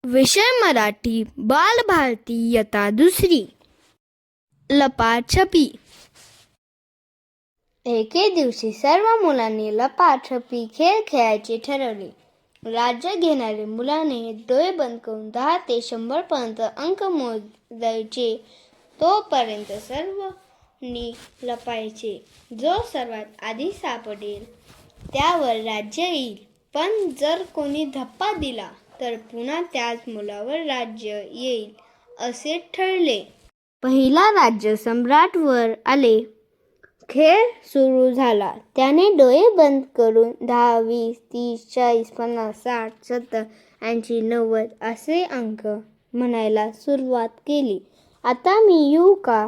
विषय मराठी बालभारती इयत्ता दुसरी. लपाछपी. एके दिवशी सर्व मुलांनी लपाछपी खेळ खेळायचे ठरवले. राज्य घेणारे मुलाने डोळे बंद करून 10 ते 100 पर्यंत अंक मोजायचे. तोपर्यंत सर्वांनी लपायचे. जो सर्वात आधी सापडेल त्यावर राज्य येईल. पण जर कोणी धप्पा दिला तर पुन्हा त्याच मुलावर राज्य येईल असे ठरले. पहिला राज्य सम्राट वर आले. खेळ सुरू झाला. त्याने डोळे बंद करून 10, 20, 30, 40, 50, 60, 70, 80, 90 असे अंक म्हणायला सुरुवात केली. आता मी येऊ का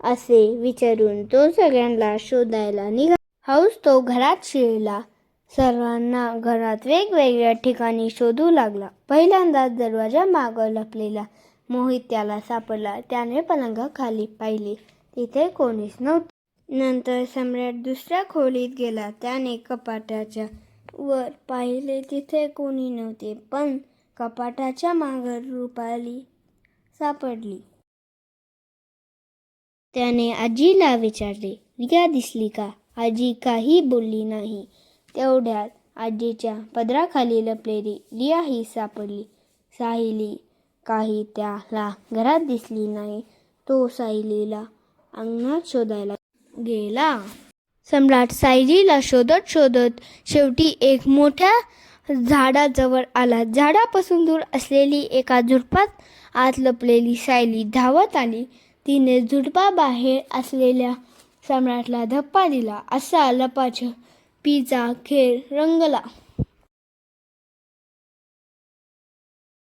असे विचारून तो सगळ्यांना शोधायला निघाला. हळूच तो घरात शिरला. सर्वांना घरात वेगवेगळ्या ठिकाणी शोधू लागला. पहिल्यांदा दरवाजा मागं लपलेला मोहित त्याला सापडला. त्याने पलंगाखाली पाहिले, तिथे कोणीच नव्हते. नंतर सम्राट दुसऱ्या खोलीत गेला. त्याने कपाटाच्या वर पाहिले, तिथे कोणी नव्हते. पण कपाटाच्या मागे रुपाली सापडली. त्याने आजीला विचारले, रिया दिसली का? आजी काही बोलली नाही. तेवढ्यात आजीच्या पदराखाली लपलेली रियाही सापडली. सायली काही त्याला घरात दिसली नाही. तो सायलीला अंगणात शोधायला गेला. सम्राट सायलीला शोधत शोधत शेवटी एक मोठ्या झाडाजवळ आला. झाडापासून दूर असलेली एका झुडपात आत लपलेली सायली धावत आली. तिने झुडपाबाहेर असलेल्या सम्राटला धप्पा दिला. असा लपाछपीचा खेळ रंगला.